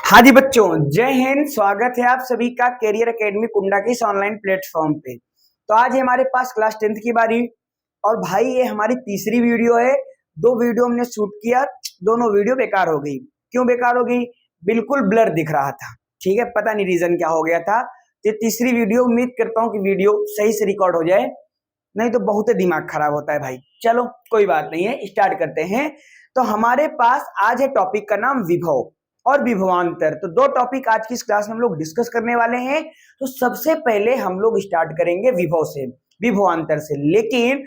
हाँ जी बच्चों, जय हिंद। स्वागत है आप सभी का कैरियर एकेडमी कुंडा के इस ऑनलाइन प्लेटफॉर्म पे। तो आज है हमारे पास क्लास 10th की बारी और भाई ये हमारी तीसरी वीडियो है। दो वीडियो हमने शूट किया, दोनों वीडियो बेकार हो गई। क्यों बेकार हो गई? बिल्कुल ब्लर दिख रहा था। ठीक है, पता नहीं रीजन क्या हो गया था। तो तीसरी वीडियो उम्मीद करता हूँ कि वीडियो सही से रिकॉर्ड हो जाए, नहीं तो बहुत दिमाग खराब होता है भाई। चलो कोई बात नहीं है, स्टार्ट करते हैं। तो हमारे पास आज है टॉपिक का नाम विभव और विभवांतर। तो दो टॉपिक आज की इस क्लास में हम लोग डिस्कस करने वाले हैं। तो सबसे पहले हम लोग स्टार्ट करेंगे विभव से, विभवांतर से। लेकिन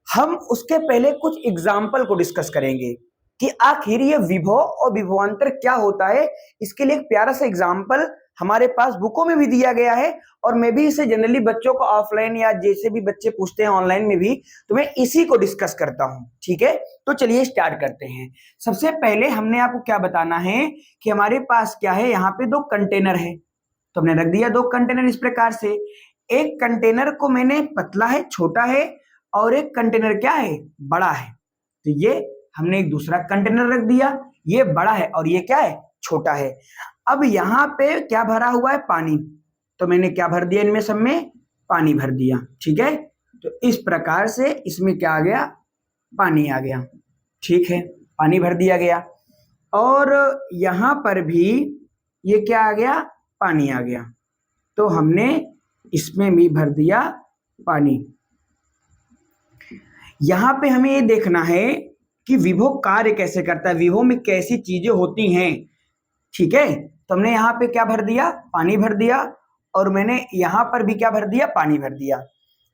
हम उसके पहले कुछ एग्जाम्पल को डिस्कस करेंगे कि आखिर ये विभव और विभवांतर क्या होता है। इसके लिए एक प्यारा सा एग्जाम्पल हमारे पास बुकों में भी दिया गया है और मैं भी इसे जनरली बच्चों को ऑफलाइन या जैसे भी बच्चे पूछते हैं ऑनलाइन में भी, तो मैं इसी को डिस्कस करता हूं। ठीक है, तो चलिए स्टार्ट करते हैं। सबसे पहले हमने आपको क्या बताना है कि हमारे पास क्या है, यहाँ पे दो कंटेनर है। तो हमने रख दिया दो कंटेनर इस प्रकार से। एक कंटेनर को मैंने पतला है, छोटा है, और एक कंटेनर क्या है, बड़ा है। तो ये हमने एक दूसरा कंटेनर रख दिया, ये बड़ा है और ये क्या है, छोटा है। अब यहाँ पे क्या भरा हुआ है, पानी। तो मैंने क्या भर दिया, इनमें सब में पानी भर दिया। ठीक है, तो इस प्रकार से इसमें क्या आ गया, पानी आ गया। ठीक है, पानी भर दिया गया। और यहाँ पर भी ये क्या आ गया, पानी आ गया। तो हमने इसमें भी भर दिया पानी। यहाँ पे हमें ये देखना है कि विभव कार्य कैसे करता है, विभव में कैसी चीजें होती हैं। ठीक है, तो हमने यहाँ पे क्या भर दिया, पानी भर दिया, और मैंने यहाँ पर भी क्या भर दिया, पानी भर दिया।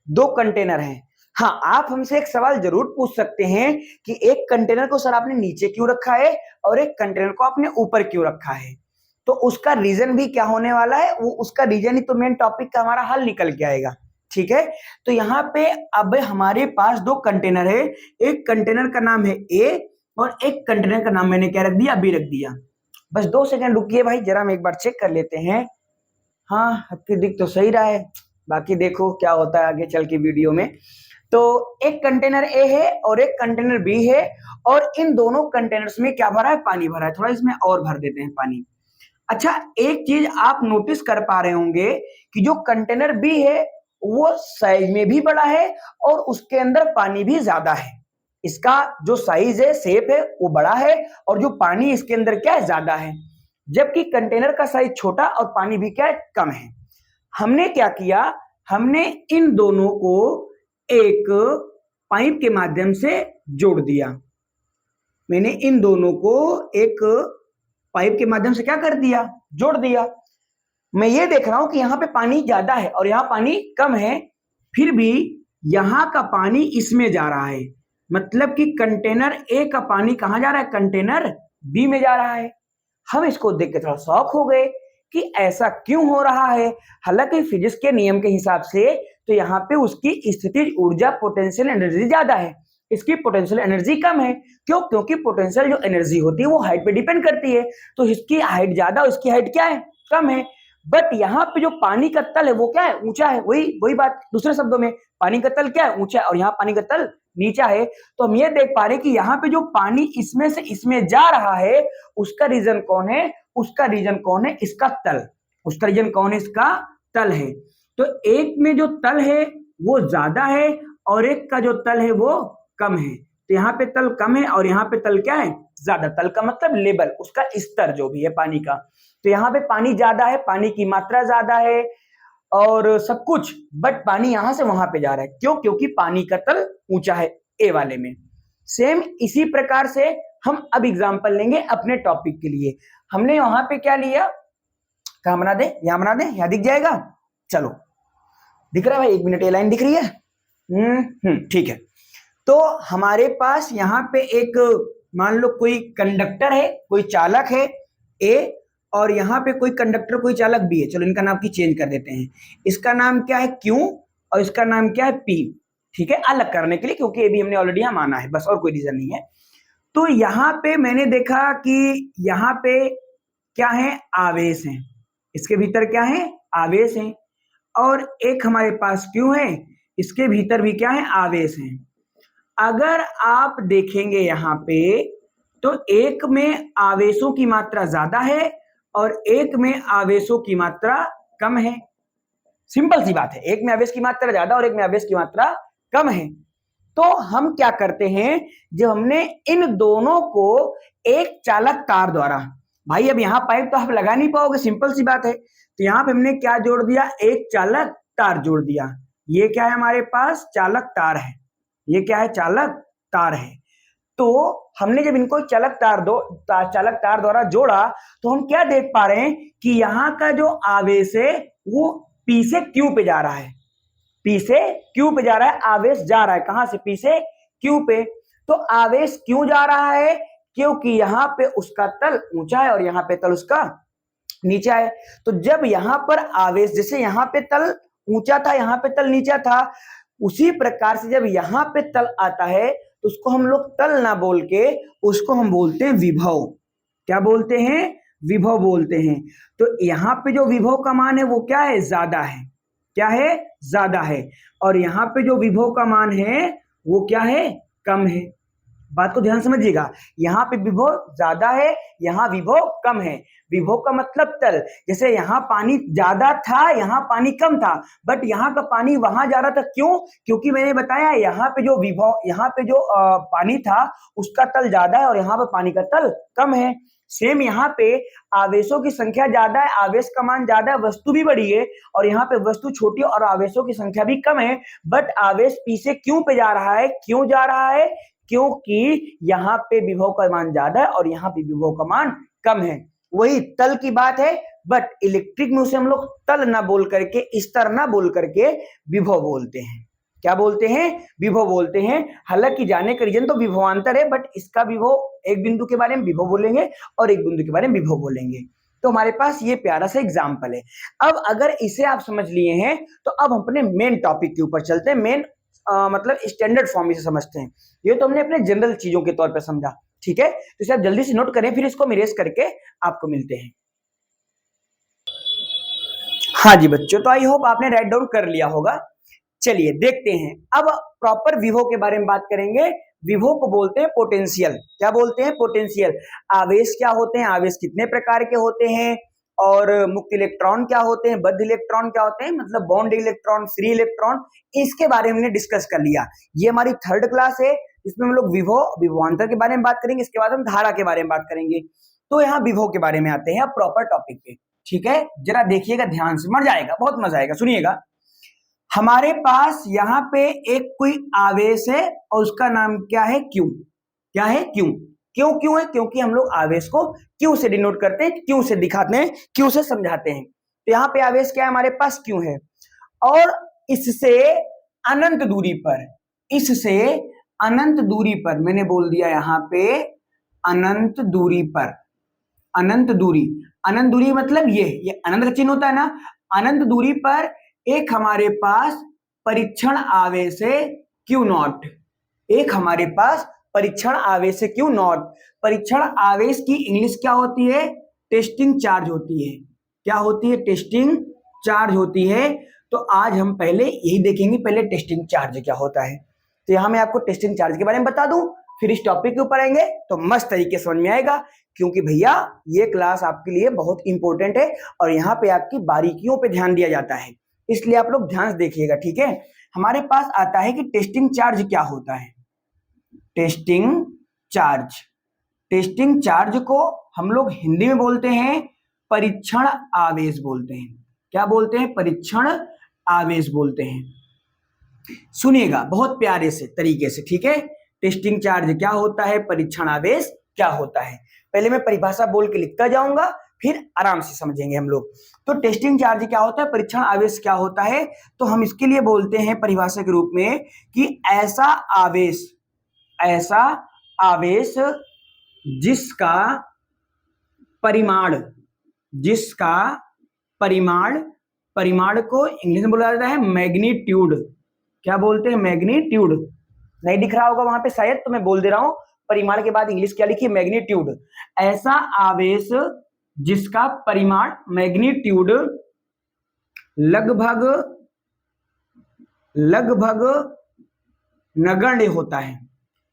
दो कंटेनर हैं। हाँ, आप हमसे एक सवाल जरूर पूछ सकते हैं कि एक कंटेनर को सर आपने नीचे क्यों रखा है और एक कंटेनर को आपने ऊपर क्यों रखा है। तो उसका रीजन भी क्या होने वाला है, वो उसका रीजन ही तो मेन टॉपिक का हमारा हल निकल के आएगा। ठीक है, तो यहाँ पे अब हमारे पास दो कंटेनर है। एक कंटेनर का नाम है ए और एक कंटेनर का नाम मैंने क्या रख दिया, बी रख दिया। बस 2 सेकंड रुकिए भाई, जरा हम एक बार चेक कर लेते हैं। हाँ, हल्की दिख तो सही रहा है, बाकी देखो क्या होता है आगे चल के वीडियो में। तो एक कंटेनर ए है और एक कंटेनर बी है, और इन दोनों कंटेनर्स में क्या भरा है, पानी भरा है। थोड़ा इसमें और भर देते हैं पानी। अच्छा, एक चीज आप नोटिस कर पा रहे होंगे कि जो कंटेनर बी है वो साइज में भी बड़ा है और उसके अंदर पानी भी ज्यादा है। इसका जो साइज है, शेप है, वो बड़ा है और जो पानी इसके अंदर क्या है, ज्यादा है। जबकि कंटेनर का साइज छोटा और पानी भी क्या है, कम है। हमने क्या किया, हमने इन दोनों को एक पाइप के माध्यम से जोड़ दिया। मैंने इन दोनों को एक पाइप के माध्यम से क्या कर दिया, जोड़ दिया। मैं ये देख रहा हूं कि यहाँ पे पानी ज्यादा है और यहाँ पानी कम है, फिर भी यहाँ का पानी इसमें जा रहा है। मतलब कि कंटेनर ए का पानी कहाँ जा रहा है, कंटेनर बी में जा रहा है। हम इसको देख के थोड़ा शॉक हो गए कि ऐसा क्यों हो रहा है। हालांकि फिजिक्स के नियम के हिसाब से तो यहाँ पे उसकी स्थितिज ऊर्जा, पोटेंशियल एनर्जी ज्यादा है, इसकी पोटेंशियल एनर्जी कम है। क्यों? क्योंकि पोटेंशियल जो एनर्जी होती है वो हाइट पे डिपेंड करती है। तो इसकी हाइट ज्यादा और इसकी हाइट क्या है, कम है। बट यहाँ पे जो पानी का तल है वो क्या है, ऊंचा है। वही बात दूसरे शब्दों में, पानी का तल क्या है, ऊंचा है, और यहाँ पानी का तल नीचा है। तो हम ये देख पा रहे हैं कि यहाँ पे जो पानी इसमें से इसमें जा रहा है, उसका रीजन कौन है, उसका रीजन कौन है, इसका तल। उसका रीजन कौन है, इसका तल है। तो एक में जो तल है वो ज्यादा है और एक का जो तल है वो कम है। तो यहाँ पे तल कम है और यहाँ पे तल क्या है, ज्यादा। तल का मतलब लेवल, उसका स्तर जो भी है पानी का। तो यहाँ पे पानी ज्यादा है, पानी की मात्रा ज्यादा है और सब कुछ, बट पानी यहां से वहां पे जा रहा है। क्यों? क्योंकि पानी का तल ऊंचा है ए वाले में। सेम इसी प्रकार से हम अब एग्जांपल लेंगे अपने टॉपिक के लिए। हमने वहां पे क्या लिया, कहां बना दे, यहां बना दे, यहां दिख जाएगा। चलो, दिख रहा है भाई, 1 मिनट, ये लाइन दिख रही है। ठीक है, तो हमारे पास यहाँ पे एक, मान लो कोई कंडक्टर है, कोई चालक है ए, और यहाँ पे कोई कंडक्टर, कोई चालक बी है। चलो इनका नाम की चेंज कर देते हैं। इसका नाम क्या है, क्यू, और इसका नाम क्या है, पी। ठीक है, अलग करने के लिए, क्योंकि ये भी हमने ऑलरेडी यहाँ माना है, बस, और कोई रीजन नहीं है। तो यहाँ पे मैंने देखा कि यहाँ पे क्या है, आवेश है। इसके भीतर क्या है, आवेश है। और एक हमारे पास क्यू है, इसके भीतर भी क्या है, आवेश है। अगर आप देखेंगे यहाँ पे, तो एक में आवेशों की मात्रा ज्यादा है और एक में आवेशों की मात्रा कम है। सिंपल सी बात है, एक में आवेश की मात्रा ज्यादा और एक में आवेश की मात्रा कम है। तो हम क्या करते हैं, जब हमने इन दोनों को एक चालक तार द्वारा, भाई अब यहां पाइप तो आप लगा नहीं पाओगे, सिंपल सी बात है, तो यहां पे हमने क्या जोड़ दिया, एक चालक तार जोड़ दिया। ये क्या है, हमारे पास चालक तार है, ये क्या है, चालक तार है। तो हमने जब इनको चालक तार द्वारा जोड़ा तो हम क्या देख पा रहे हैं कि यहाँ का जो आवेश है वो P से Q पे जा रहा है, P से Q पे जा रहा है, आवेश जा रहा है कहां से, P से Q पे। तो आवेश क्यों जा रहा है, क्योंकि यहाँ पे उसका तल ऊंचा है और यहाँ पे तल उसका नीचा है। तो जब यहाँ पर आवेश, जैसे यहाँ पे तल ऊंचा था, यहाँ पे तल नीचा था, उसी प्रकार से जब यहाँ पे तल आता है तो उसको हम लोग तल ना बोल के उसको हम बोलते हैं विभव। क्या बोलते हैं, विभव बोलते हैं। तो यहाँ पे जो विभव का मान है वो क्या है, ज्यादा है, क्या है, ज्यादा है। और यहाँ पे जो विभव का मान है वो क्या है, कम है। बात को ध्यान समझिएगा, यहाँ पे विभव ज्यादा है, यहाँ विभव कम है। विभव का मतलब तल, जैसे यहाँ पानी ज्यादा था, यहाँ पानी कम था, बट यहाँ का पानी वहां जा रहा था, क्यों, क्योंकि मैंने बताया यहाँ पे जो विभव, यहाँ पे जो पानी था उसका तल ज्यादा है और यहाँ पे पानी का तल कम है। सेम यहाँ पे आवेशों की संख्या ज्यादा है, आवेश का मान ज्यादा है, वस्तु भी बड़ी है, और यहाँ पे वस्तु छोटी और आवेशों की संख्या भी कम है, बट आवेश P से Q पे जा रहा है। क्यों जा रहा है, क्योंकि यहाँ पे विभव का मान ज्यादा है और यहाँ पे विभव का मान कम है। वही तल की बात है, बट इलेक्ट्रिक में उसे हम लोग तल ना बोल करके, स्तर ना बोल करके विभव बोलते हैं। क्या बोलते हैं, विभव बोलते हैं। हालांकि जाने का रीजन तो विभवांतर है, बट इसका विभव एक बिंदु के बारे में विभव बोलेंगे और एक बिंदु के बारे में विभव बोलेंगे। तो हमारे पास ये प्यारा सा एग्जाम्पल है। अब अगर इसे आप समझ लिए हैं तो अब हम अपने मेन टॉपिक के ऊपर चलते हैं। मेन मतलब स्टैंडर्ड फॉर्म से समझते हैं। ये तो हमने अपने जनरल चीजों के तौर पर समझा, ठीक है। तो इसे आप जल्दी से नोट करें, फिर इसको हम इरेज करके आपको मिलते हैं। हाँ जी बच्चों, तो आई होप आपने राइट डाउन कर लिया होगा। चलिए देखते हैं, अब प्रॉपर विभव के बारे में बात करेंगे। विभव को बोलते हैं पोटेंशियल। क्या बोलते हैं, पोटेंशियल। आवेश क्या होते हैं, आवेश कितने प्रकार के होते हैं, और मुक्त इलेक्ट्रॉन क्या होते हैं, बद्ध इलेक्ट्रॉन क्या होते हैं, मतलब बॉन्ड इलेक्ट्रॉन, फ्री इलेक्ट्रॉन, इसके बारे में हमने डिस्कस कर लिया। ये हमारी थर्ड क्लास है, इसमें हम लोग विभव, विभवांतर के बारे में बात करेंगे, इसके बाद हम धारा के बारे में बात करेंगे। तो यहाँ विभव के बारे में आते हैं प्रॉपर टॉपिक पे, ठीक है। जरा देखिएगा ध्यान से, मजा आएगा, बहुत मजा आएगा, सुनिएगा। हमारे पास यहाँ पे एक कोई आवेश है और उसका नाम क्या है, क्यू। क्या है, क्यू। क्यों क्यों है, क्योंकि हम लोग आवेश को क्यू से डिनोट करते हैं, क्यू से दिखाते हैं, क्यू से समझाते हैं। तो यहाँ पे आवेश क्या है, हमारे पास क्यू है, और इससे अनंत दूरी पर, इससे अनंत दूरी पर, मैंने बोल दिया यहाँ पे अनंत दूरी पर, अनंत दूरी, अनंत दूरी मतलब ये अनंत का चिन्ह होता है ना। अनंत दूरी पर एक हमारे पास परीक्षण आवेश है क्यू नॉट, एक हमारे पास परीक्षण आवेश है क्यू नॉट। परीक्षण आवेश की इंग्लिश क्या होती है, टेस्टिंग चार्ज होती है। क्या होती है, टेस्टिंग चार्ज होती है। तो आज हम पहले यही देखेंगे, पहले टेस्टिंग चार्ज क्या होता है। तो यहां मैं आपको टेस्टिंग चार्ज के बारे में बता दूं, फिर इस टॉपिक के ऊपर आएंगे तो मस्त तरीके से समझ में आएगा, क्योंकि भैया ये क्लास आपके लिए बहुत इंपॉर्टेंट है और यहाँ पे आपकी बारीकियों पे ध्यान दिया जाता है, इसलिए आप लोग ध्यान से देखिएगा, ठीक है। हमारे पास आता है कि टेस्टिंग चार्ज क्या होता है। टेस्टिंग चार्ज, टेस्टिंग चार्ज को हम लोग हिंदी में बोलते हैं परीक्षण आवेश बोलते हैं। क्या बोलते हैं, परीक्षण आवेश बोलते हैं। सुनिएगा बहुत प्यारे से तरीके से, ठीक है। टेस्टिंग चार्ज क्या होता है, परीक्षण आवेश क्या होता है। पहले मैं परिभाषा बोल के लिखता जाऊंगा, फिर आराम से समझेंगे हम लोग। तो टेस्टिंग चार्ज क्या होता है, परीक्षण आवेश क्या होता है, तो हम इसके लिए बोलते हैं परिभाषा के रूप में कि ऐसा आवेश, ऐसा आवेश जिसका परिमाण, जिसका परिमाण, परिमाण को इंग्लिश में बोला जाता है मैग्नीट्यूड। क्या बोलते हैं, मैग्नीट्यूड। नहीं दिख रहा होगा वहां पे शायद, तो मैं बोल दे रहा हूं, परिमाण के बाद इंग्लिश क्या लिखी, मैग्नीट्यूड। ऐसा आवेश जिसका परिमाण, मैग्नीट्यूड, लगभग लगभग नगण्य होता है,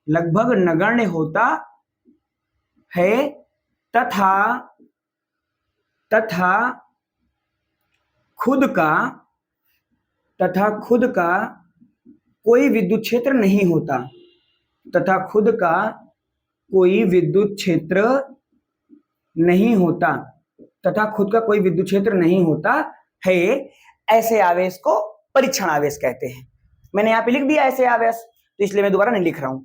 लगभग नगण्य होता है, तथा तथा खुद का कोई विद्युत क्षेत्र नहीं होता, तथा खुद का कोई विद्युत क्षेत्र नहीं होता, तथा खुद का कोई विद्युत क्षेत्र नहीं होता है, ऐसे आवेश को परीक्षण आवेश कहते हैं। मैंने यहाँ पे लिख दिया ऐसे आवेश, तो इसलिए मैं दोबारा नहीं लिख रहा हूं।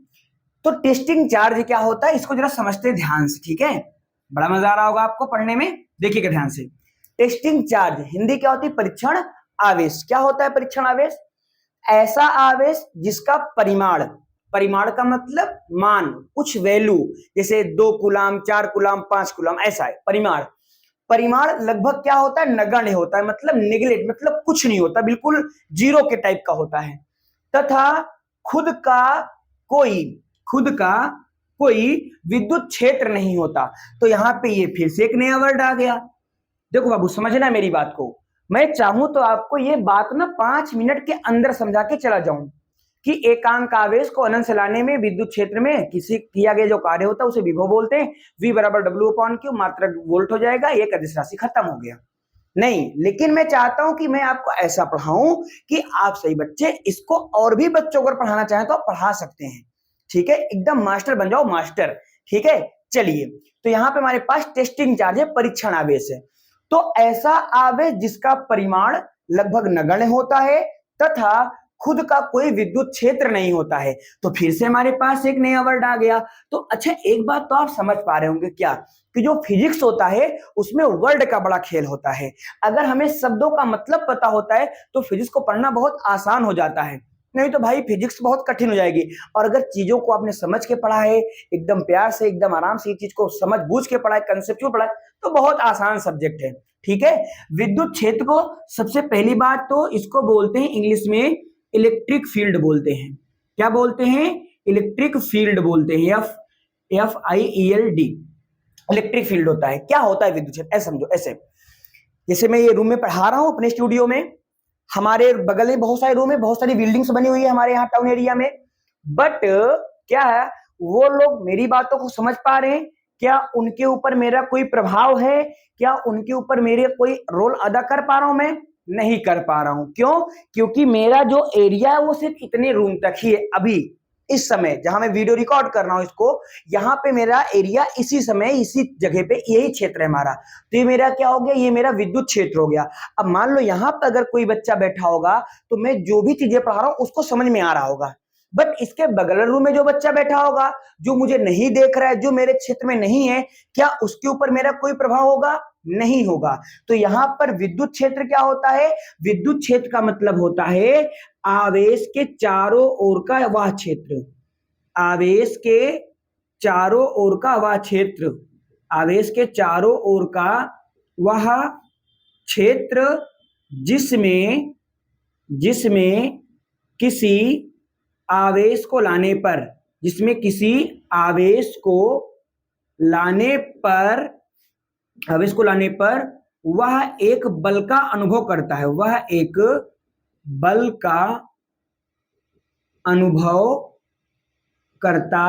तो टेस्टिंग चार्ज क्या होता है, इसको जरा समझते ध्यान से, ठीक है। बड़ा मजा आ रहा होगा आपको पढ़ने में, देखिएगा ध्यान से। टेस्टिंग चार्ज हिंदी क्या होती है, परीक्षण आवेश। क्या होता है परीक्षण आवेश? ऐसा आवेश जिसका परिमाण, परिमाण का मतलब मान, कुछ वैल्यू, जैसे 2 कूलाम, 4 कूलाम, 5 कूलाम, ऐसा है परिमाण। परिमाण लगभग क्या होता है, नगण्य होता है, मतलब नेग्लेक्ट, मतलब कुछ नहीं होता, बिल्कुल जीरो के टाइप का होता है। तथा खुद का कोई विद्युत क्षेत्र नहीं होता। तो यहां पे ये फिर से एक नया वर्ड आ गया। देखो बाबू समझना मेरी बात को, मैं चाहूं तो आपको ये बात ना 5 मिनट के अंदर समझा के चला जाऊं कि एकांक आवेश को अनंत से लाने में विद्युत क्षेत्र में किसी किया गया जो कार्य होता है उसे विभव बोलते हैं। V बराबर W/Q, मात्रक वोल्ट हो जाएगा, एक अदिश राशि, खत्म हो गया। नहीं, लेकिन मैं चाहता हूं कि मैं आपको ऐसा पढ़ाऊं कि आप सही बच्चे इसको और भी बच्चों को पढ़ाना चाहें तो आप पढ़ा सकते हैं, ठीक है। एकदम मास्टर बन जाओ, मास्टर, ठीक है। चलिए, तो यहाँ पे हमारे पास टेस्टिंग चार्ज है, परीक्षण आवेश है। तो ऐसा आवेश जिसका परिमाण लगभग नगण्य होता है तथा खुद का कोई विद्युत क्षेत्र नहीं होता है। तो फिर से हमारे पास एक नया वर्ड आ गया। तो अच्छा, एक बात तो आप समझ पा रहे होंगे क्या, कि जो फिजिक्स होता है उसमें वर्ड का बड़ा खेल होता है। अगर हमें शब्दों का मतलब पता होता है तो फिजिक्स को पढ़ना बहुत आसान हो जाता है, नहीं तो भाई फिजिक्स बहुत कठिन हो जाएगी। और अगर चीजों को आपने समझ के पढ़ा है, एकदम प्यार से, एकदम आराम से, चीज को समझ बूझ के पढ़ा है, कंसेप्चुअल पढ़ा है, तो बहुत आसान सब्जेक्ट है, ठीक है। विद्युत क्षेत्र को सबसे पहली बात तो इसको बोलते हैं इंग्लिश में इलेक्ट्रिक फील्ड बोलते हैं। क्या बोलते हैं? इलेक्ट्रिक फील्ड बोलते हैं, FIELD, इलेक्ट्रिक फील्ड होता है। क्या होता है विद्युत क्षेत्र, ऐसे समझो। ऐसे जैसे मैं ये रूम में पढ़ा रहा हूं अपने स्टूडियो में, हमारे बगल में बहुत सारे रूम है, बहुत सारी बिल्डिंग्स बनी हुई है हमारे यहाँ टाउन एरिया में, बट क्या है, वो लोग मेरी बातों को समझ पा रहे हैं क्या? उनके ऊपर मेरा कोई प्रभाव है क्या? उनके ऊपर मेरे कोई रोल अदा कर पा रहा हूं मैं? नहीं कर पा रहा हूं। क्यों? क्योंकि मेरा जो एरिया है वो सिर्फ इतने रूम तक ही है। अभी इस समय जहां मैं वीडियो रिकॉर्ड कर रहा हूं इसको, यहाँ पे मेरा एरिया इसी समय इसी जगह पे यही क्षेत्र है हमारा। तो ये मेरा क्या हो गया? ये मेरा विद्युत क्षेत्र हो गया। अब मान लो यहाँ पर अगर कोई बच्चा बैठा होगा तो मैं जो भी चीजें पढ़ा रहा हूं उसको समझ में आ रहा होगा, बट इसके बगल रूम में जो बच्चा बैठा होगा, जो मुझे नहीं देख रहा है, जो मेरे क्षेत्र में नहीं है, क्या उसके ऊपर मेरा कोई प्रभाव होगा? नहीं होगा। तो यहां पर विद्युत क्षेत्र क्या होता है? विद्युत क्षेत्र का मतलब होता है आवेश के चारों ओर का वह क्षेत्र, आवेश के चारों ओर का वह क्षेत्र, आवेश के चारों ओर का वह क्षेत्र जिसमें किसी आवेश को लाने पर, जिसमें किसी आवेश को लाने पर वह एक बल का अनुभव करता है, वह एक बल का अनुभव करता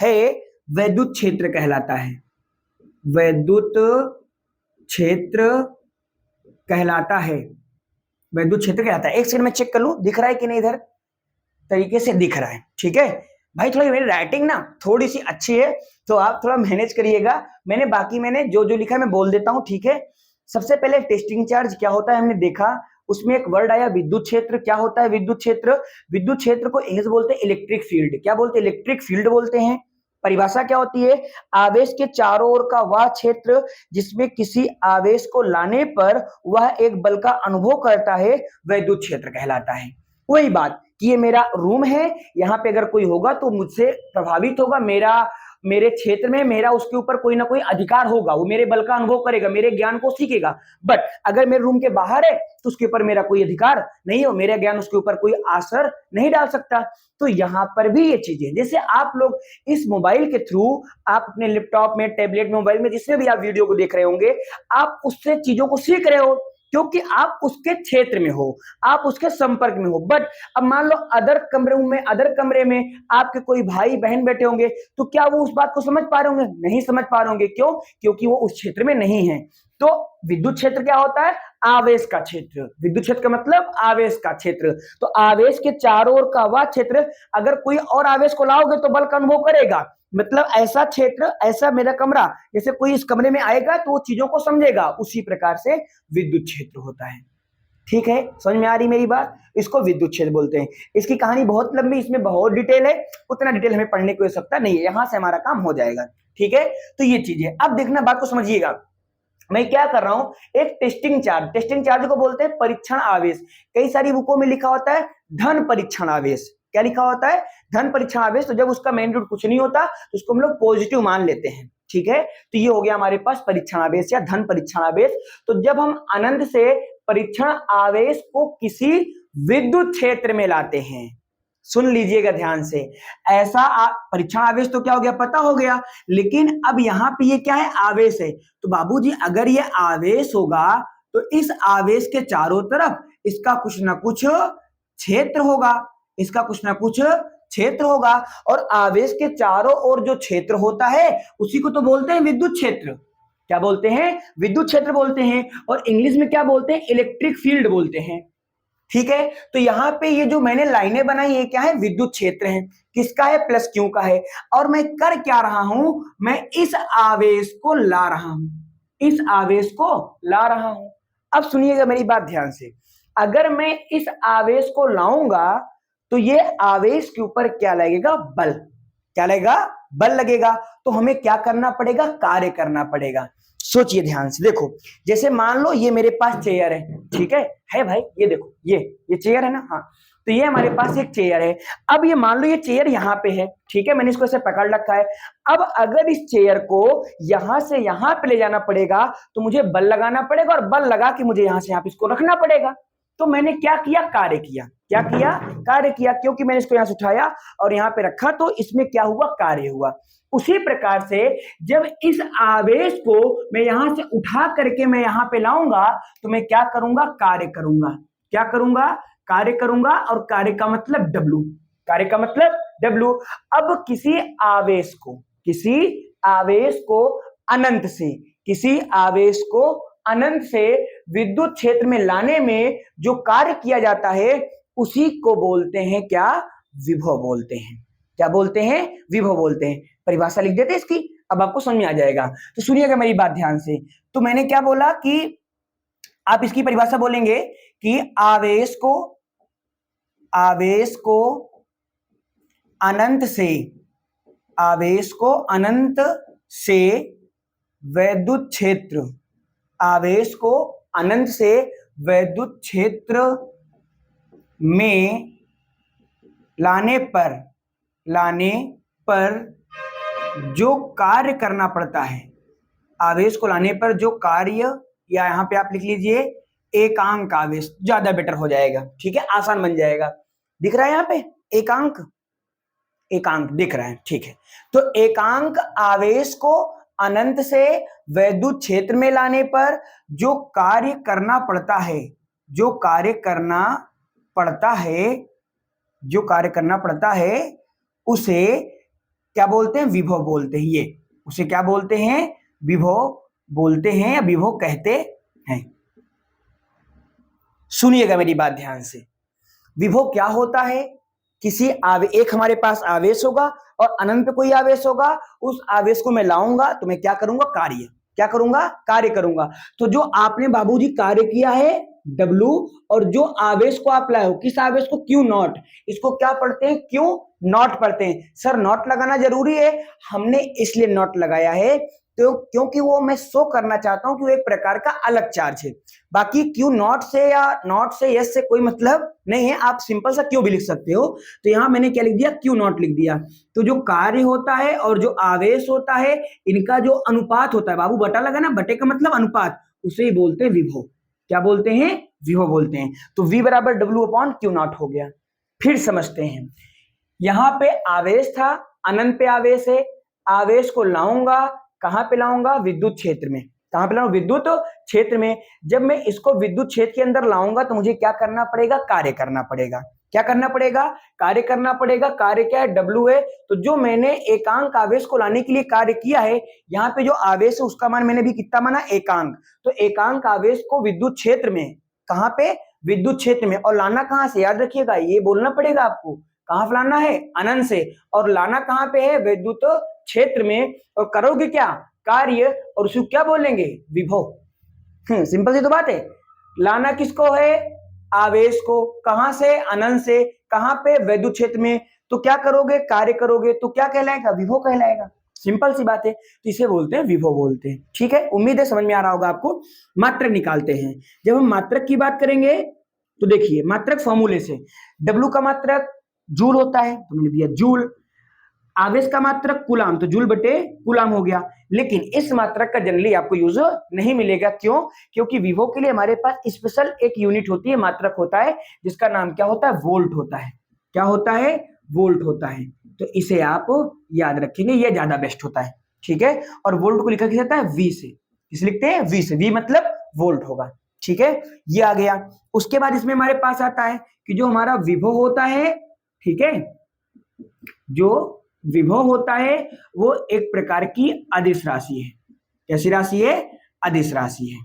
है, वैद्युत क्षेत्र कहलाता है, वैद्युत क्षेत्र कहलाता है, वैद्युत क्षेत्र कहलाता है। एक सेकंड में चेक कर लूं दिख रहा है कि नहीं, इधर तरीके से दिख रहा है, ठीक है भाई। थोड़ी मेरी राइटिंग ना थोड़ी सी अच्छी है तो आप थोड़ा मैनेज करिएगा। मैंने जो लिखा है मैं बोल देता हूं, ठीक है। सबसे पहले टेस्टिंग चार्ज क्या होता है हमने देखा, उसमें एक वर्ड आया विद्युत क्षेत्र। क्या होता है विद्युत क्षेत्र? विद्युत क्षेत्र को इंग्लिश बोलते हैं इलेक्ट्रिक फील्ड। क्या बोलते हैं? इलेक्ट्रिक फील्ड बोलते हैं। परिभाषा क्या होती है? आवेश के चारों ओर का वह क्षेत्र जिसमें किसी आवेश को लाने पर वह एक बल का अनुभव करता है, वैद्युत क्षेत्र कहलाता है। वही बात कि ये मेरा रूम है, यहाँ पे अगर कोई होगा तो मुझसे प्रभावित होगा, मेरे क्षेत्र में मेरा उसके ऊपर कोई ना कोई अधिकार होगा, वो मेरे बल का अनुभव करेगा, मेरे ज्ञान को सीखेगा। बट अगर मेरे रूम के बाहर है तो उसके ऊपर मेरा कोई अधिकार नहीं हो, मेरा ज्ञान उसके ऊपर कोई असर नहीं डाल सकता। तो यहाँ पर भी ये चीजें, जैसे आप लोग इस मोबाइल के थ्रू, आप अपने लैपटॉप में, टैबलेट में, मोबाइल में, जिसमें भी आप वीडियो को देख रहे होंगे, आप उससे चीजों को सीख रहे हो। क्योंकि आप उसके क्षेत्र में हो, आप उसके संपर्क में हो। बट अब मान लो अदर कमरे में आपके कोई भाई बहन बैठे होंगे, तो क्या वो उस बात को समझ पा रहे होंगे? नहीं समझ पा रहे होंगे। क्यों? क्योंकि वो उस क्षेत्र में नहीं है। तो विद्युत क्षेत्र क्या होता है? आवेश का क्षेत्र। विद्युत क्षेत्र का मतलब आवेश का क्षेत्र। तो आवेश के चारों ओर का वह क्षेत्र, अगर कोई और आवेश को लाओगे तो बल का अनुभव करेगा। मतलब ऐसा क्षेत्र, ऐसा मेरा कमरा, जैसे कोई इस कमरे में आएगा तो वो चीजों को समझेगा, उसी प्रकार से विद्युत क्षेत्र होता है। ठीक है, समझ में आ रही मेरी बात? इसको विद्युत क्षेत्र बोलते हैं। इसकी कहानी बहुत लंबी, इसमें बहुत डिटेल है, उतना डिटेल हमें पढ़ने की आवश्यकता नहीं है, यहां से हमारा काम हो जाएगा। ठीक है, तो ये चीज है। अब देखना, बात को समझिएगा। मैं क्या कर रहा हूं, एक टेस्टिंग चार्ज को बोलते हैं परीक्षण आवेश। कई सारी बुकों में लिखा होता है धन परीक्षण आवेश। क्या लिखा होता है? धन परीक्षण आवेश। तो जब उसका मैग्नीट्यूड कुछ नहीं होता तो उसको हम लोग पॉजिटिव मान लेते हैं। ठीक है, तो ये हो गया हमारे पास परीक्षण आवेश या धन परीक्षण आवेश। तो जब हम अनंत से परीक्षण आवेश को किसी विद्युत क्षेत्र में लाते हैं, सुन लीजिएगा ध्यान से, ऐसा परीक्षण आवेश तो क्या हो गया, पता हो गया। लेकिन अब यहां पे ये क्या है? आवेश है। तो बाबूजी अगर ये आवेश होगा तो इस आवेश के चारों तरफ इसका कुछ ना कुछ क्षेत्र होगा, इसका कुछ ना कुछ क्षेत्र होगा। और आवेश के चारों ओर जो क्षेत्र होता है उसी को तो बोलते हैं विद्युत क्षेत्र। क्या बोलते हैं? विद्युत क्षेत्र बोलते हैं। और इंग्लिश में क्या बोलते हैं? इलेक्ट्रिक फील्ड बोलते हैं। ठीक है, तो यहां पे ये जो मैंने लाइनें बनाई है क्या है? विद्युत क्षेत्र है। किसका है? प्लस क्यू का है। और मैं कर क्या रहा हूं? मैं इस आवेश को ला रहा हूं, इस आवेश को ला रहा हूं। अब सुनिएगा मेरी बात ध्यान से, अगर मैं इस आवेश को लाऊंगा तो ये आवेश के ऊपर क्या लगेगा? बल। क्या लगेगा? बल लगेगा। तो हमें क्या करना पड़ेगा? कार्य करना पड़ेगा। सोचिए ध्यान से, देखो जैसे मान लो ये मेरे पास चेयर है। ठीक है भाई, ये देखो, ये चेयर है ना? हाँ, तो ये हमारे पास एक चेयर है। अब ये मान लो ये चेयर यहाँ पे है। ठीक है, मैंने इसको ऐसे पकड़ रखा है। अब अगर इस चेयर को यहां से यहां पे ले जाना पड़ेगा तो मुझे बल लगाना पड़ेगा, और बल लगा के मुझे यहां से यहां पे इसको रखना पड़ेगा। तो मैंने क्या किया? कार्य किया। क्या किया? कार्य किया, क्योंकि मैंने इसको यहां से उठाया और यहां पे रखा, तो इसमें क्या हुआ? कार्य हुआ। उसी प्रकार से जब इस आवेश को मैं यहां से उठा करके मैं यहां पे लाऊंगा तो मैं क्या करूंगा? कार्य करूंगा। क्या करूंगा? कार्य करूंगा। और कार्य का मतलब W। कार्य का मतलब W। अब किसी आवेश को अनंत से, किसी आवेश को अनंत से विद्युत क्षेत्र में लाने में जो कार्य किया जाता है उसी को बोलते हैं क्या? विभव बोलते हैं। क्या बोलते हैं? विभव बोलते हैं। परिभाषा लिख देते इसकी, अब आपको समझ में आ जाएगा। तो सुनिएगा मेरी बात ध्यान से। तो मैंने क्या बोला कि आप इसकी परिभाषा बोलेंगे कि आवेश को अनंत से वैद्युत क्षेत्र, आवेश को अनंत से वैद्युत क्षेत्र में लाने पर जो कार्य करना पड़ता है, आवेश को लाने पर जो कार्य, या यहां पे आप लिख लीजिए एकांक आवेश, ज्यादा बेटर हो जाएगा। ठीक है, आसान बन जाएगा। दिख रहा है यहां पे एकांक दिख रहा है। ठीक है, तो एकांक आवेश को अनंत से वैद्युत क्षेत्र में लाने पर जो कार्य करना पड़ता है उसे क्या बोलते हैं? विभव बोलते हैं। ये उसे क्या बोलते हैं? विभव बोलते हैं या विभव कहते हैं। सुनिएगा मेरी बात ध्यान से। विभव क्या होता है? किसी एक हमारे पास आवेश होगा और अनंत पे कोई आवेश होगा, उस आवेश को मैं लाऊंगा तो मैं क्या करूंगा? कार्य। क्या करूंगा? कार्य करूंगा। तो जो आपने बाबूजी कार्य किया है W, और जो आवेश को आप लाए हो, किस आवेश को? Q not. इसको क्या पढ़ते हैं? Q नॉट पढ़ते हैं। सर नॉट लगाना जरूरी है? हमने इसलिए नॉट लगाया है तो क्योंकि वो मैं शो करना चाहता हूं कि वो एक प्रकार का अलग चार्ज है। बाकी Q नॉट से या नॉट से यस से कोई मतलब नहीं है, आप सिंपल सा Q भी लिख सकते हो। तो यहां मैंने क्या लिख दिया? Q नॉट लिख दिया। तो जो कार्य होता है और जो आवेश होता है, इनका जो अनुपात होता है, बाबू बटा लगा ना, बटे का मतलब अनुपात, उसे ही बोलते हैं विभव। क्या बोलते हैं? विभव बोलते हैं। तो V बराबर W/Q नॉट हो गया। फिर समझते हैं, यहां पे आवेश था, अनंत पे आवेश है, आवेश को लाऊंगा, कहां पे लाऊंगा? विद्युत क्षेत्र में। कहां पे लाऊं? विद्युत क्षेत्र में। जब मैं इसको विद्युत क्षेत्र के अंदर लाऊंगा तो मुझे क्या करना पड़ेगा? कार्य करना पड़ेगा। क्या करना पड़ेगा? कार्य करना पड़ेगा। कार्य क्या है? W है। तो जो मैंने एकांक आवेश को लाने के लिए कार्य किया है, यहाँ पे जो आवेश है उसका मान मैंने भी कितना माना? एकांक। तो एकांक आवेश को विद्युत क्षेत्र में, कहां पे? विद्युत क्षेत्र में। और लाना कहां से? याद रखिएगा, ये बोलना पड़ेगा आपको, कहां लाना है? अनंत से। और लाना कहां पे है? विद्युत क्षेत्र में। और करोगे क्या? कार्य। और उसको क्या बोलेंगे? विभव। सिंपल सी तो बात है। लाना किसको है? आवेश को। कहां से? अनंत से। कहां पे? विद्युत क्षेत्र में। तो क्या करोगे? कार्य करोगे। तो क्या कहलाएगा? विभव कहलाएगा। सिंपल सी बात है। तो इसे बोलते हैं विभव बोलते हैं। ठीक है, उम्मीद है समझ में आ रहा होगा आपको। मात्रक निकालते हैं। जब हम मात्रक की बात करेंगे तो देखिए, मात्रक फॉर्मूले से W का मात्रक जूल होता है, तो मैंने दिया जूल। आवेश का मात्रक कुलाम, तो जूल बटे कुलाम हो गया। लेकिन इस मात्रक का जनरली आपको यूज नहीं मिलेगा। क्यों? क्योंकि विभव के लिए हमारे पास स्पेशल एक यूनिट होती है, मात्रक होता है, जिसका नाम क्या होता है? वोल्ट होता है। क्या होता है? वोल्ट होता है। तो इसे आप याद रखेंगे, यह ज्यादा बेस्ट होता है। ठीक है, और वोल्ट को लिखा जाता है V से। किस लिखते हैं? V से। V मतलब वोल्ट होगा। ठीक है, ये आ गया। उसके बाद इसमें हमारे पास आता है कि जो हमारा विभव होता है, ठीक है, जो विभव होता है वो एक प्रकार की अदिश राशि है। कैसी राशि है? अदिश राशि है।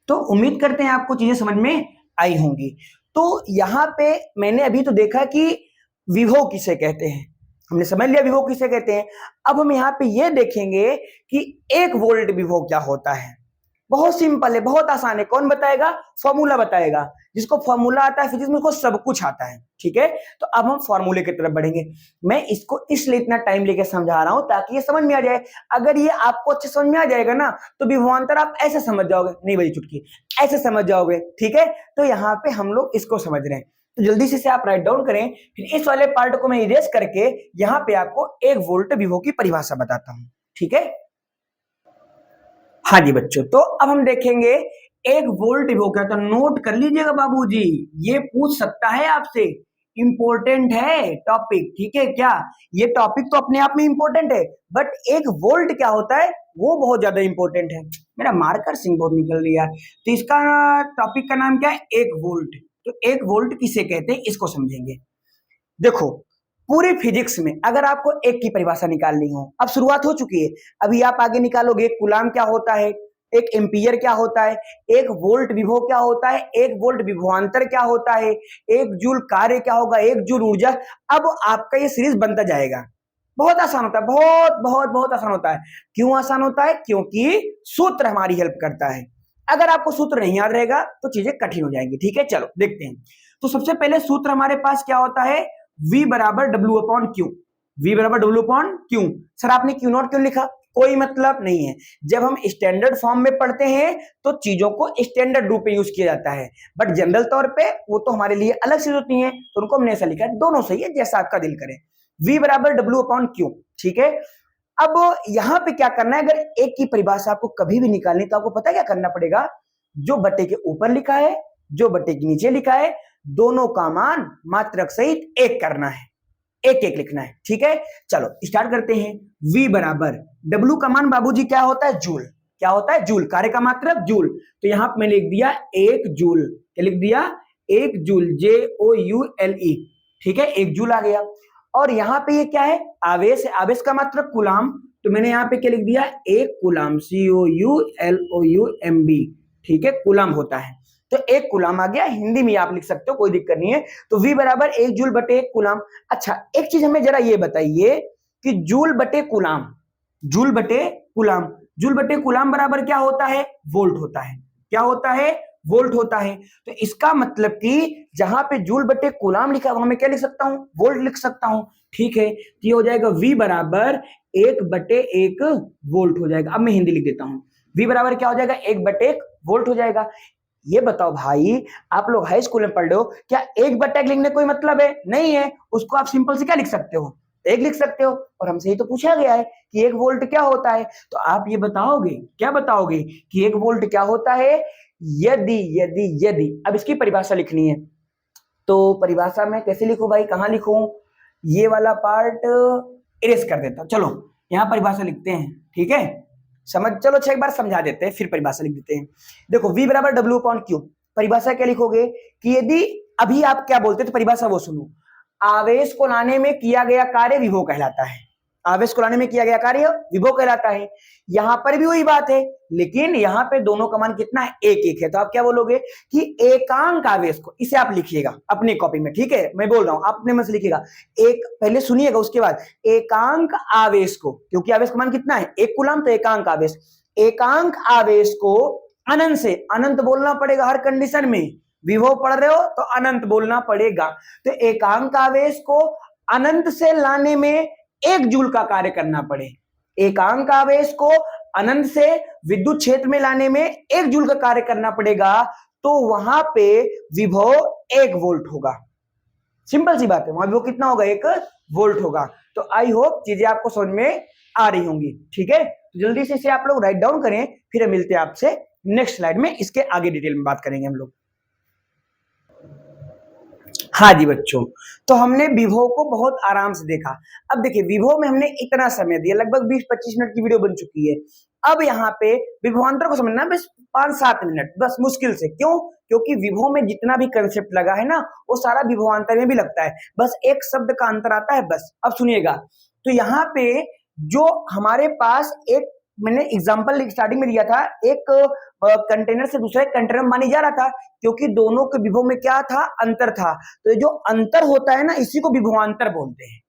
तो उम्मीद करते हैं आपको चीजें समझ में आई होंगी। तो यहां पे मैंने अभी तो देखा कि विभव किसे कहते हैं, हमने समझ लिया विभव किसे कहते हैं। अब हम यहाँ पे ये देखेंगे कि 1 वोल्ट विभव क्या होता है। बहुत सिंपल है, बहुत आसान है। कौन बताएगा? फॉर्मूला बताएगा। जिसको फॉर्मूला आता है फिजिक्स में, उसको सब कुछ आता है। ठीक है, तो अब हम फॉर्मूले की तरफ बढ़ेंगे। मैं इसको इसलिए इतना टाइम लेके समझा रहा हूं ताकि ये समझ में आ जाए। अगर ये आपको अच्छे समझ में आ जाएगा ना, तो विभवांतर आप ऐसे समझ जाओगे, नहीं बजी चुटकी, ऐसे समझ जाओगे। ठीक है, तो यहाँ पे हम लोग इसको समझ रहे हैं। तो जल्दी से आप राइट डाउन करें, फिर इस वाले पार्ट को मैं इरेज करके यहाँ पे आपको 1 वोल्ट विभव की परिभाषा बताता हूं। ठीक है, हाँ जी बच्चों, तो अब हम देखेंगे 1 वोल्ट विभव क्या था। नोट कर लीजिएगा बाबूजी, ये पूछ सकता है आपसे, इंपॉर्टेंट है टॉपिक। ठीक है, क्या ये टॉपिक तो अपने आप में इंपॉर्टेंट है, बट 1 वोल्ट क्या होता है वो बहुत ज्यादा इंपॉर्टेंट है। मेरा मार्कर सिंह बहुत निकल रही है। तो इसका टॉपिक का नाम क्या है? 1 वोल्ट। तो 1 वोल्ट किसे कहते हैं इसको समझेंगे। देखो, पूरे फिजिक्स में अगर आपको एक की परिभाषा निकालनी हो, अब शुरुआत हो चुकी है, अभी आप आगे निकालोगे। कूलाम क्या होता है, एक एम्पियर क्या होता है, 1 वोल्ट विभव क्या होता है, 1 वोल्ट विभवांतर क्या होता है, 1 जूल कार्य क्या होगा, 1 जूल ऊर्जा। अब आपका ये सीरीज बनता जाएगा। बहुत आसान होता है, बहुत बहुत बहुत आसान होता है। क्यों आसान होता है? क्योंकि सूत्र हमारी हेल्प करता है। अगर आपको सूत्र नहीं याद रहेगा तो चीजें कठिन हो जाएंगी। ठीक है, चलो देखते हैं। तो सबसे पहले सूत्र हमारे पास क्या होता है? V बराबर W अपॉन क्यू। V बराबर W अपॉन क्यू। सर आपने क्यू नॉट क्यों लिखा? कोई मतलब नहीं है। जब हम स्टैंडर्ड फॉर्म में पढ़ते हैं तो चीजों को स्टैंडर्ड रूप में यूज किया जाता है, बट जनरल तौर पे वो तो हमारे लिए अलग चीज होती है, तो उनको हमने ऐसा लिखा है। दोनों सही है, जैसा आपका दिल करे। V बराबर W अपॉन क्यू। ठीक है, अब यहां पे क्या करना है, अगर एक की परिभाषा आपको कभी भी निकालनी तो आपको पता है क्या करना पड़ेगा? जो बट्टे के ऊपर लिखा है, जो बट्टे के नीचे लिखा है, दोनों का मान मात्रक सहित 1 करना है, 1 1 लिखना है। ठीक है, चलो स्टार्ट करते हैं। V बराबर W का मान बाबूजी क्या होता है? जूल। क्या होता है? जूल। कार्य का मात्रक जूल। तो यहां पर मैंने लिख दिया 1 जूल। क्या लिख दिया? 1 जूल, JOULE। ठीक है, 1 जूल आ गया। और यहां पे ये क्या है? आवेश है। आवेश का मात्रक कुलाम, तो मैंने यहां पे क्या लिख दिया? 1 कुलाम, COULOUMB। ठीक है, कुलाम होता है। तो 1 कुलाम आ गया। हिंदी में आप लिख सकते हो, कोई दिक्कत नहीं है। तो V बराबर 1 जूल बटे 1 कुलाम। अच्छा, एक चीज हमें जरा ये बताइए कि जूल बटे कुलाम, जूल बटे कुलाम, जूल बटे कुलाम बराबर क्या होता है? वोल्ट होता है। क्या होता है? वोल्ट होता है। तो इसका मतलब कि जहां पे जूल बटे कुलाम लिखा है वहां मैं क्या लिख सकता हूं? वोल्ट लिख सकता हूं। ठीक है, तो ये हो जाएगा V बराबर 1 बटे 1 वोल्ट हो जाएगा। अब मैं हिंदी लिख देता हूं। V बराबर क्या हो जाएगा? 1 बटे 1 वोल्ट हो जाएगा। ये बताओ भाई, आप लोग हाई स्कूल में पढ़ रहे हो, क्या 1 बटे 1 लिखने कोई मतलब है? नहीं है। उसको आप सिंपल से क्या लिख सकते हो? 1 लिख सकते हो। और हमसे ही तो पूछा गया है कि 1 वोल्ट क्या होता है, तो आप ये बताओगे, क्या बताओगे कि 1 वोल्ट क्या होता है? यदि यदि यदि, अब इसकी परिभाषा लिखनी है, तो परिभाषा में कैसे लिखूं भाई, कहां लिखूं? ये वाला पार्ट इरेज कर देता हूं। चलो यहां परिभाषा लिखते हैं। ठीक है, समझ, चलो एक बार समझा देते हैं फिर परिभाषा लिख देते हैं। देखो v बराबर डब्ल्यू अपॉन क्यू, परिभाषा क्या लिखोगे कि यदि अभी आप क्या बोलते तो परिभाषा वो सुनो, आवेश को लाने में किया गया कार्य विभव कहलाता है। आवेश को लाने में किया गया कार्य विभव कहलाता है। यहां पर भी वही बात है, लेकिन यहां पे दोनों का मान कितना है, एक एक है। तो आप क्या बोलोगे कि एकांक आवेश को, इसे आप लिखिएगा अपनी कॉपी में, ठीक है, मैं बोल रहा हूं आप अपने मन से लिखिएगा, एक पहले सुनिएगा उसके बाद एकांक आवेश को, क्योंकि आवेश का मान कितना है, 1 कूलम, तो एकांक आवेश, एकांक आवेश को अनंत से, अनंत बोलना पड़ेगा हर कंडीशन में, विभव पढ़ रहे हो तो अनंत बोलना पड़ेगा। तो एकांक आवेश को अनंत से लाने में 1 जूल का कार्य करना पड़े, एकांक आवेश को अनंत से विद्युत क्षेत्र में लाने में 1 जूल का कार्य करना पड़ेगा, तो वहां पे विभव 1 वोल्ट होगा। सिंपल सी बात है, वहां विभव कितना होगा, 1 वोल्ट होगा। तो आई होप चीजें आपको समझ में आ रही होंगी, ठीक है। तो जल्दी से इसे आप लोग राइट डाउन करें, फिर मिलते हैं आपसे नेक्स्ट स्लाइड में, इसके आगे डिटेल में बात करेंगे हम लोग। हाँ जी बच्चों, तो हमने विभव को बहुत आराम से देखा। अब देखिए विभव में हमने इतना समय दिया, लगभग 20-25 मिनट की वीडियो बन चुकी है। अब यहाँ पे विभवांतर को समझना बस 5-7 मिनट, बस मुश्किल से। क्यों? क्योंकि विभव में जितना भी कंसेप्ट लगा है ना, वो सारा विभवांतर में भी लगता है, बस एक शब्द का अंतर आता है बस। अब सुनिएगा, तो यहाँ पे जो हमारे पास एक, मैंने एग्जाम्पल स्टार्टिंग में दिया था, एक कंटेनर से दूसरे कंटेनर में मानी जा रहा था, क्योंकि दोनों के विभव में क्या था, अंतर था। तो ये जो अंतर होता है ना, इसी को विभवांतर बोलते हैं।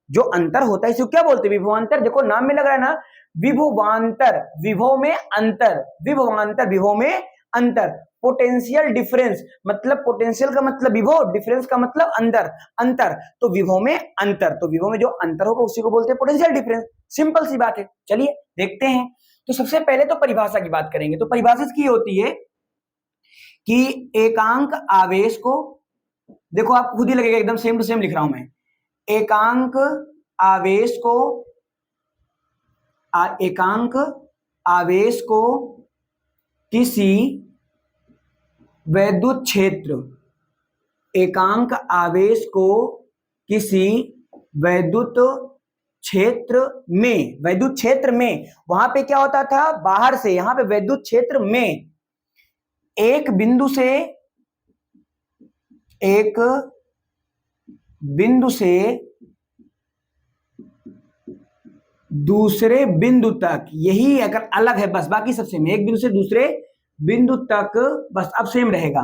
जो अंतर होता है इसी को क्या बोलते हैं, विभवांतर। देखो नाम में लग रहा है ना, विभवांतर, विभव में अंतर, विभवांतर विभव में अंतर। पोटेंशियल डिफरेंस, मतलब पोटेंशियल का मतलब विभव, डिफरेंस का मतलब अंतर, अंतर, तो विभव में अंतर, तो विभव में जो अंतर होगा उसी को बोलते हैं पोटेंशियल डिफरेंस। सिंपल सी बात है, चलिए देखते हैं। तो सबसे पहले तो परिभाषा की बात करेंगे। तो परिभाषा की होती है कि एकांक आवेश को, देखो आप खुद ही लगेगा, एकदम सेम टू सेम लिख रहा हूं मैं, एकांक आवेश को, एकांक आवेश को किसी वैद्युत क्षेत्र, एकांक आवेश को किसी वैद्युत क्षेत्र में, वैद्युत क्षेत्र में, वहां पे क्या होता था, बाहर से, यहां पे वैद्युत क्षेत्र में एक बिंदु से, एक बिंदु से दूसरे बिंदु तक, यही अगर अलग है बस, बाकी सबसे में, एक बिंदु से दूसरे बिंदु तक बस, अब सेम रहेगा,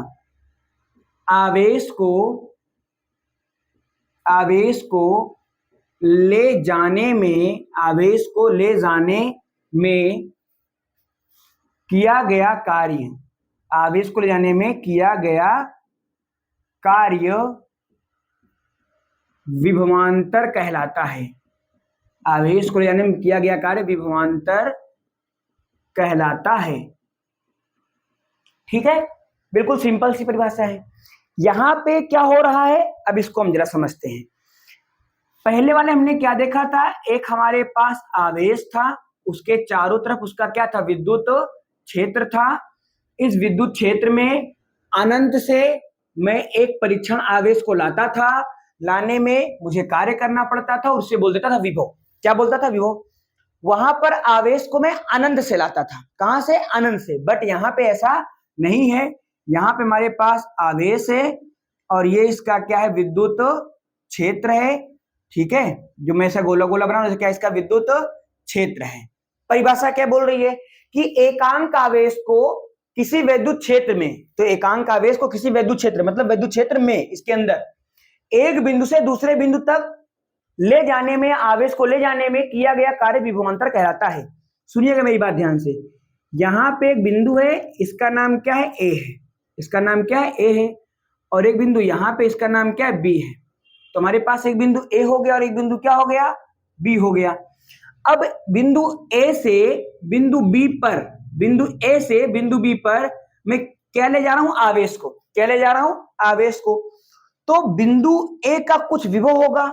आवेश को, आवेश को ले जाने में, आवेश को ले जाने में किया गया कार्य, आवेश को ले जाने में किया गया कार्य विभवांतर कहलाता है। आवेश को ले जाने में किया गया कार्य विभवांतर कहलाता है, ठीक है। बिल्कुल सिंपल सी परिभाषा है। यहां पे क्या हो रहा है, अब इसको हम जरा समझते हैं। पहले वाले हमने क्या देखा था, एक हमारे पास आवेश था, उसके चारों तरफ उसका क्या था, विद्युत क्षेत्र था। इस विद्युत क्षेत्र में अनंत से मैं एक परीक्षण आवेश को लाता था, लाने में मुझे कार्य करना पड़ता था, उससे बोल देता था विभव। क्या बोलता था, विभव। वहां पर आवेश को मैं अनंत से लाता था, कहां से, अनंत से। बट यहां पे ऐसा नहीं है, यहां पे हमारे पास आवेश है और ये इसका क्या है, विद्युत क्षेत्र है, ठीक है। जो मैं ऐसा गोला गोला बना रहा हूं, क्या इसका विद्युत क्षेत्र है। परिभाषा क्या बोल रही है कि एकांक आवेश को किसी वैद्युत क्षेत्र में, तो एकांक आवेश को किसी वैद्युत क्षेत्र, मतलब वैद्युत क्षेत्र में, इसके अंदर एक बिंदु से दूसरे बिंदु तक ले जाने में, आवेश को ले जाने में किया गया कार्य विभवांतर कहलाता है। सुनिएगा मेरी बात ध्यान से, यहां पे एक बिंदु है, इसका नाम क्या है, ए है, इसका नाम क्या है, ए है, और एक बिंदु यहां पे, इसका नाम क्या है, बी है। तो हमारे पास एक बिंदु ए हो गया और एक बिंदु क्या हो गया, बी हो गया। अब बिंदु ए से बिंदु बी पर, बिंदु ए से बिंदु बी पर मैं क्या ले जा रहा हूं, आवेश को। क्या ले जा रहा हूं, आवेश को। तो बिंदु ए का कुछ विभव होगा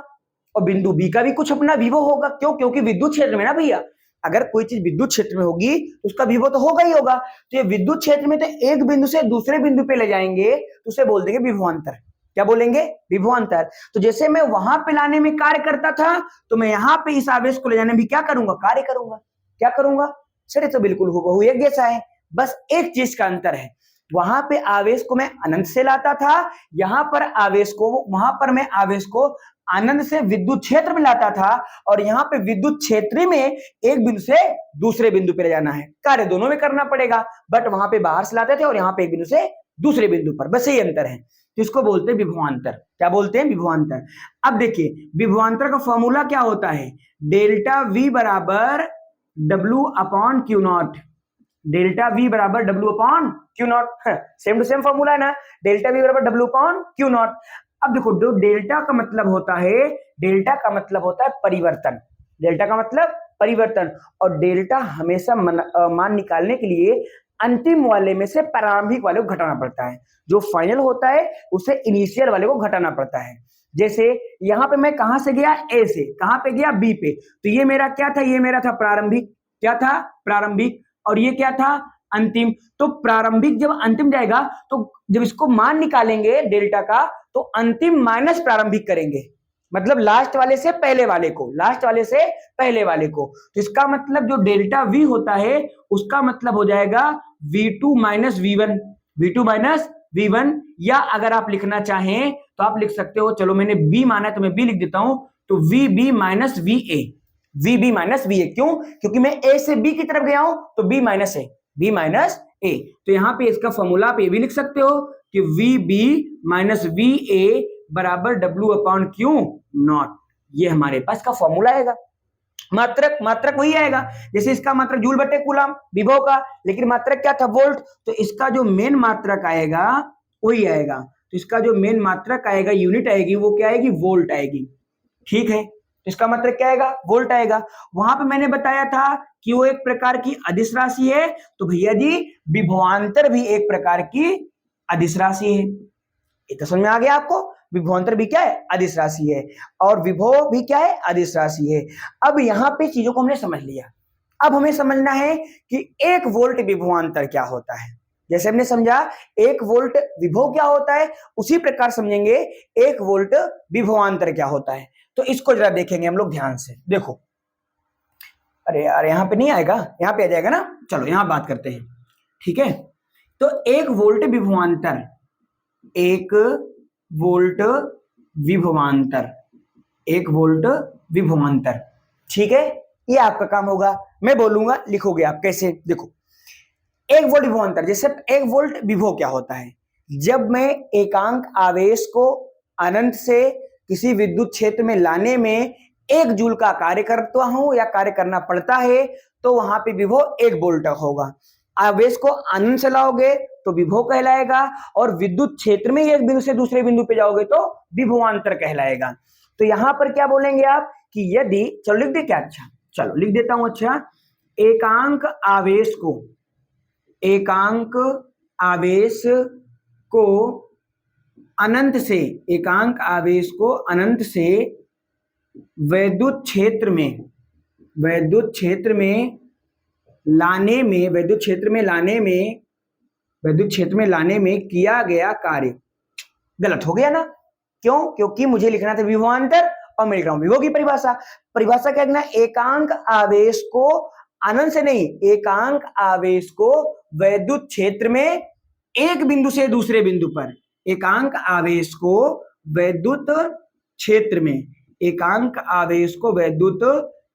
और बिंदु बी का भी कुछ अपना विभव होगा। क्यों? क्योंकि विद्युत क्षेत्र में ना भैया, अगर कोई चीज विद्युत क्षेत्र में होगी तो उसका विभव तो होगा ही होगा। तो ये विद्युत क्षेत्र में तो एक बिंदु से दूसरे बिंदु पे ले जाएंगे तो उसे बोल देंगे विभवांतर। क्या बोलेंगे, विभवांतर। तो जैसे मैं वहां पे लाने में कार्य करता था, तो मैं यहां पे इस आवेश को ले जाने में क्या करूंगा, कार्य करूंगा। क्या करूंगा, सर ये तो बिल्कुल हूबहू एक जैसा है, बस एक चीज का अंतर है, वहां पे आवेश को मैं अनंत से लाता था, वहां पर मैं आवेश को आनंद से विद्युत क्षेत्र में लाता था, और यहाँ पे विद्युत क्षेत्र में एक बिंदु से दूसरे बिंदु पे ले जाना है। कार्य दोनों में करना पड़ेगा, बट वहां पे बाहर से लाते थे और यहाँ पे एक बिंदु से दूसरे बिंदु पर, बस यही अंतर है। तो इसको बोलते हैं विभवांतर। क्या बोलते हैं? विभवांतर। अब देखिए विभवांतर का फॉर्मूला क्या होता है, डेल्टा वी बराबर W upon Q naught. Delta V बराबर W upon Q naught, same to same formula है ना, डेल्टा वी बराबर डब्ल्यू अपॉन क्यू नॉट। अब देखो जो डेल्टा का मतलब होता है, डेल्टा का मतलब होता है परिवर्तन, डेल्टा का मतलब परिवर्तन, और डेल्टा हमेशा मान निकालने के लिए अंतिम वाले में से प्रारंभिक वाले को घटाना पड़ता है, जो फाइनल होता है उसे इनिशियल वाले को घटाना पड़ता है। जैसे यहां पे मैं कहां से गया, ए से, कहां पे गया, बी पे, तो ये मेरा क्या था, ये मेरा था प्रारंभिक, क्या था, प्रारंभिक, और ये क्या था, अंतिम। तो प्रारंभिक जब अंतिम जाएगा तो जब इसको मान निकालेंगे डेल्टा का, तो अंतिम माइनस प्रारंभिक करेंगे, मतलब लास्ट वाले से पहले वाले को, लास्ट वाले से पहले वाले को। तो इसका मतलब जो डेल्टा वी होता है उसका मतलब हो जाएगा V2 minus V1, V2 minus V1, या अगर आप लिखना चाहें तो आप लिख सकते हो, चलो मैंने B माना है तो मैं B लिख देता हूं, तो VB minus VA, VB minus VA। क्यों? क्योंकि मैं A से B की तरफ गया हूं, तो B minus A, B minus A। तो यहां पे इसका फॉर्मूला आप ये भी लिख सकते हो कि VB माइनस VA बराबर W अपॉन Q नॉट, ये हमारे पास का फॉर्मूला आएगा। मात्रक, मात्रक वही आएगा, जैसे इसका मात्रक जूल बटे कूलम विभव का, लेकिन मात्रक क्या था, वोल्ट, तो इसका जो मेन मात्रक आएगा वही आएगा। तो इसका जो मेन मात्रक आएगा, यूनिट आएगी, वो क्या आएगी, वोल्ट आएगी। ठीक है, तो इसका मात्रक क्या आएगा, वोल्ट आएगा। वहां पे मैंने बताया था कि वो एक प्रकार की अदिश राशि है, तो भैया जी विभवांतर भी एक प्रकार की अदिश राशि है। ये तो समझ में आ गया आपको, विभवांतर भी क्या है, अदिश राशि है, और विभव भी क्या है, अदिश राशि है। अब यहां पे चीजों को हमने समझ लिया, अब हमें समझना है कि 1 वोल्ट विभवांतर क्या होता है। जैसे हमने समझा 1 वोल्ट विभव क्या होता है, उसी प्रकार समझेंगे 1 वोल्ट विभवांतर क्या होता है। तो इसको जरा देखेंगे हम लोग ध्यान से। देखो, अरे यार यहाँ पे नहीं आएगा, यहाँ पे आ जाएगा ना, चलो यहाँ बात करते हैं। ठीक है, तो 1 वोल्ट विभवांतर, 1 वोल्ट विभवांतर, 1 वोल्ट विभवांतर, ठीक है, ये आपका काम होगा, मैं बोलूंगा लिखोगे आप कैसे। देखो 1 वोल्ट विभवांतर, जैसे 1 वोल्ट विभव क्या होता है, जब मैं एकांक आवेश को अनंत से किसी विद्युत क्षेत्र में लाने में 1 जूल का कार्य करता हूं या कार्य करना पड़ता है, तो वहां पे विभव 1 वोल्ट होगा। आवेश को अनंत से लाओगे तो विभव कहलाएगा, और विद्युत क्षेत्र में एक बिंदु से दूसरे बिंदु पे जाओगे तो विभवांतर कहलाएगा। तो यहां पर क्या बोलेंगे आप कि यदि, चलो लिख दे क्या, अच्छा चलो लिख देता हूं, अच्छा, एकांक आवेश को, एकांक आवेश को अनंत से, एकांक आवेश को अनंत से विद्युत क्षेत्र में, विद्युत क्षेत्र में लाने में, विद्युत क्षेत्र में लाने में, विद्युत क्षेत्र में लाने में किया गया कार्य। गलत हो गया ना, क्यों? क्योंकि मुझे लिखना था विभवांतर और मैं लिख रहा हूं विभव की परिभाषा। परिभाषा क्या लिखना, एकांक आवेश को अनंत से नहीं, एकांक आवेश को विद्युत क्षेत्र में एक बिंदु से दूसरे बिंदु पर, एकांक आवेश को विद्युत क्षेत्र में, एकांक आवेश को विद्युत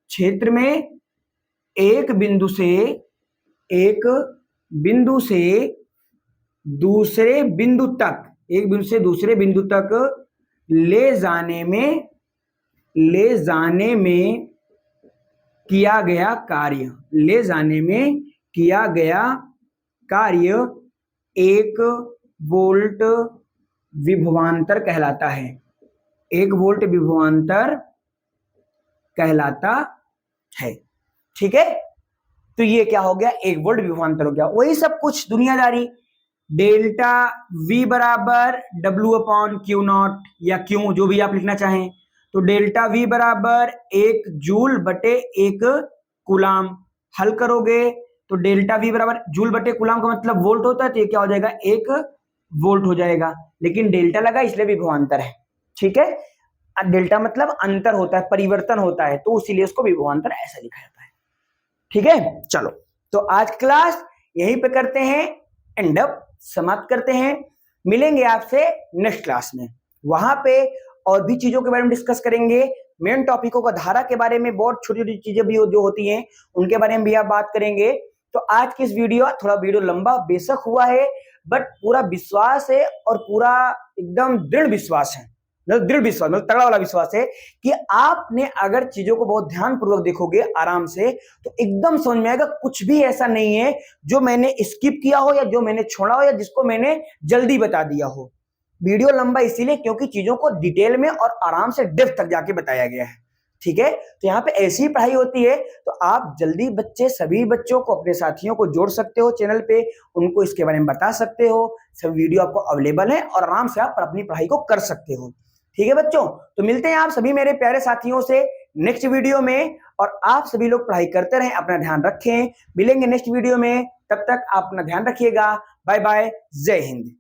क्षेत्र में एक बिंदु से, एक बिंदु से दूसरे बिंदु तक, एक बिंदु से दूसरे बिंदु तक ले जाने में, ले जाने में किया गया कार्य, ले जाने में किया गया कार्य 1 वोल्ट विभवांतर कहलाता है, 1 वोल्ट विभवांतर कहलाता है। ठीक है, तो ये क्या हो गया, 1 वोल्ट विभवांतर हो गया। वही सब कुछ दुनियादारी, डेल्टा V बराबर W अपॉन Q नॉट, या Q जो भी आप लिखना चाहें, तो डेल्टा V बराबर 1 जूल बटे 1 कूलाम। हल करोगे तो डेल्टा V बराबर जूल बटे कूलाम का मतलब वोल्ट होता है, तो ये क्या हो जाएगा, 1 वोल्ट हो जाएगा, लेकिन डेल्टा लगा इसलिए विभवांतर है। ठीक है, डेल्टा मतलब अंतर होता है, परिवर्तन होता है, तो इसीलिए उसको विभवांतर ऐसा लिखा जाता है। ठीक है, चलो तो आज क्लास यहीं पे करते हैं एंड अप, समाप्त करते हैं। मिलेंगे आपसे नेक्स्ट क्लास में, वहां पे और भी चीजों के बारे में डिस्कस करेंगे। मेन टॉपिकों का धारा के बारे में बहुत छोटी छोटी चीजें भी जो होती हैं उनके बारे में भी आप बात करेंगे। तो आज की इस थोड़ा वीडियो लंबा बेशक हुआ है, बट पूरा विश्वास है और पूरा एकदम दृढ़ विश्वास है, दृढ़ विश्वास मतलब तगड़ा वाला विश्वास है कि आपने अगर चीजों को बहुत ध्यानपूर्वक देखोगे आराम से तो एकदम समझ में आएगा। कुछ भी ऐसा नहीं है जो मैंने स्किप किया हो या जो मैंने छोड़ा हो या जिसको मैंने जल्दी बता दिया हो। वीडियो लंबा इसीलिए क्योंकि चीजों को डिटेल में और आराम से डेप्थ तक जाके बताया गया है। ठीक है, तो यहाँ पे ऐसी ही पढ़ाई होती है। तो आप जल्दी बच्चे, सभी बच्चों को, अपने साथियों को जोड़ सकते हो चैनल पे, उनको इसके बारे में बता सकते हो। सब वीडियो आपको अवेलेबल है और आराम से आप अपनी पढ़ाई को कर सकते हो। ठीक है बच्चों, तो मिलते हैं आप सभी मेरे प्यारे साथियों से नेक्स्ट वीडियो में। और आप सभी लोग पढ़ाई करते रहें, अपना ध्यान रखें। मिलेंगे नेक्स्ट वीडियो में, तब तक आप अपना ध्यान रखिएगा। बाय बाय, जय हिंद।